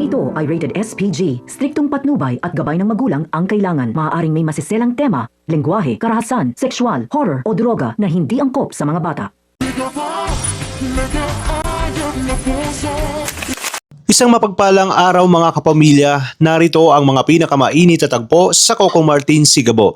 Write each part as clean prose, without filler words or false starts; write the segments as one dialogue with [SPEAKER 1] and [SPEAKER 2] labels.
[SPEAKER 1] ito ay rated SPG. Striktong patnubay at gabay ng magulang ang kailangan. Maaaring may masiselang tema, lengguwahe, karahasan, sexual, horror o droga na hindi angkop sa mga bata.
[SPEAKER 2] Isang mapagpalang araw mga kapamilya, narito ang mga pinakamainit na tagpo sa Coco Martin, Sigabo.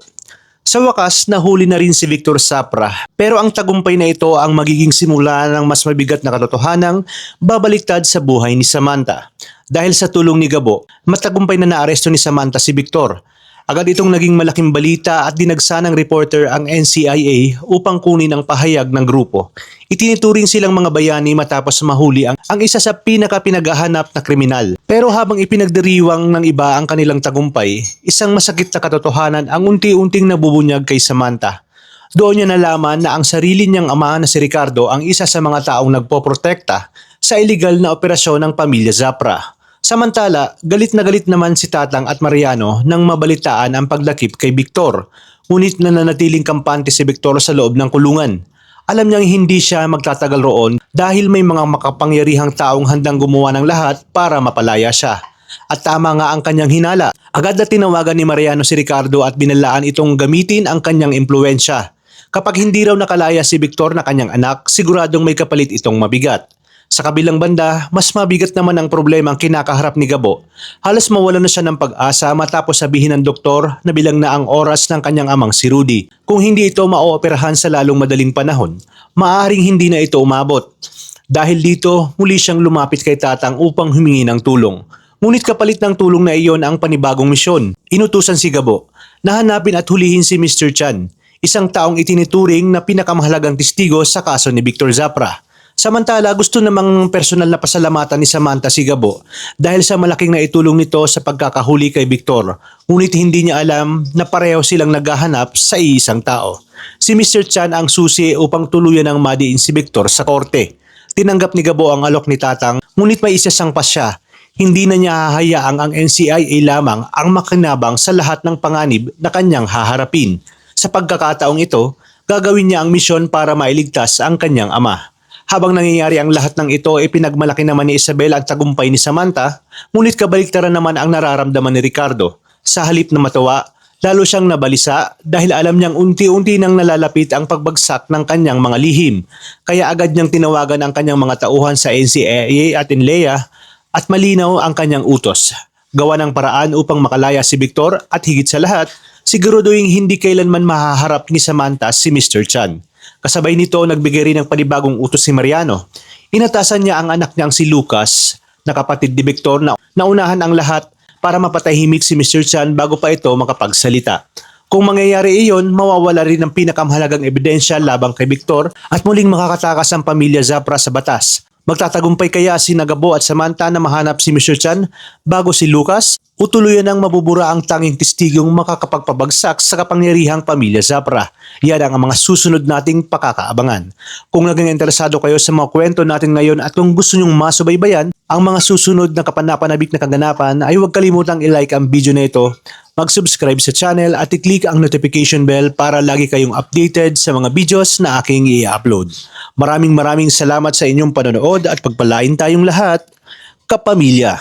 [SPEAKER 2] Sa wakas, nahuli na rin si Victor Zapra, pero ang tagumpay na ito ang magiging simula ng mas mabigat na katotohanang babaliktad sa buhay ni Samantha. Dahil sa tulong ni Gabo, matagumpay na naaresto ni Samantha si Victor. Agad itong naging malaking balita at dinagsa ng reporter ang NCIA upang kunin ang pahayag ng grupo. Itinituring silang mga bayani matapos mahuli ang isa sa pinakapinaghahanap na kriminal. Pero habang ipinagdiriwang ng iba ang kanilang tagumpay, isang masakit na katotohanan ang unti-unting nabubunyag kay Samantha. Doon niya nalaman na ang sarili niyang ama na si Ricardo ang isa sa mga taong nagpoprotekta sa iligal na operasyon ng pamilya Zapra. Samantala, galit na galit naman si Tatang at Mariano nang mabalitaan ang paglakip kay Victor. Ngunit nananatiling kampante si Victor sa loob ng kulungan. Alam niyang hindi siya magtatagal roon dahil may mga makapangyarihang taong handang gumawa ng lahat para mapalaya siya. At tama nga ang kanyang hinala. Agad na tinawagan ni Mariano si Ricardo at binalaan itong gamitin ang kanyang impluensya. Kapag hindi raw nakalaya si Victor na kanyang anak, siguradong may kapalit itong mabigat. Sa kabilang banda, mas mabigat naman ang problema ang kinakaharap ni Gabo. Halos mawalan na siya ng pag-asa matapos sabihin ng doktor na bilang na ang oras ng kanyang amang si Rudy. Kung hindi ito maooperahan sa lalong madaling panahon, maaaring hindi na ito umabot. Dahil dito, muli siyang lumapit kay Tatang upang humingi ng tulong. Ngunit kapalit ng tulong na iyon ang panibagong misyon. Inutusan si Gabo na hanapin at hulihin si Mr. Chan, isang taong itinituring na pinakamahalagang testigo sa kaso ni Victor Zapra. Samantala, gusto namang personal na pasalamatan ni Samantha si Gabo dahil sa malaking naitulong nito sa pagkakahuli kay Victor. Ngunit hindi niya alam na pareho silang naghahanap sa iisang tao. Si Mr. Chan ang susi upang tuluyan ng madiin si Victor sa korte. Tinanggap ni Gabo ang alok ni Tatang, ngunit may isasang pa siya. Hindi na niya hahayaang ang NCIA lamang ang makinabang sa lahat ng panganib na kanyang haharapin. Sa pagkakataong ito, gagawin niya ang misyon para mailigtas ang kanyang ama. Habang nangyayari ang lahat ng ito, pinagmalaki naman ni Isabel ang tagumpay ni Samantha, ngunit kabaliktaran naman ang nararamdaman ni Ricardo. Sa halip na matawa, lalo siyang nabalisa dahil alam niyang unti-unti nang nalalapit ang pagbagsak ng kanyang mga lihim. Kaya agad niyang tinawagan ang kanyang mga tauhan sa NCIA at NLEA at malinaw ang kanyang utos. Gawa ng paraan upang makalaya si Victor at higit sa lahat, siguraduhin hindi kailanman mahaharap ni Samantha si Mr. Chan. Kasabay nito, nagbigay rin ng panibagong utos si Mariano. Inatasan niya ang anak niyang si Lucas, na kapatid ni Victor, na naunahan ang lahat para mapatahimik si Mr. Chan bago pa ito makapagsalita. Kung mangyayari iyon, mawawala rin ang pinakamahalagang ebidensya labang kay Victor at muling makakatakas ang pamilya Zapra sa batas. Magtatagumpay kaya si Gabo at Samantha na mahanap si Mr. Chan bago si Lucas? O tuluyan ang mabubura ang tanging testigong makakapagpabagsak sa kapangyarihang pamilya Zapra? Yan ang mga susunod nating pakakaabangan. Kung naging interesado kayo sa mga kwento natin ngayon at kung gusto nyong masubaybayan ang mga susunod na kapanapanabik na kaganapan, ay huwag kalimutang i-like ang video na ito, mag-subscribe sa channel at i-click ang notification bell para lagi kayong updated sa mga videos na aking i-upload. Maraming salamat sa inyong panonood at pagpalain tayong lahat, kapamilya.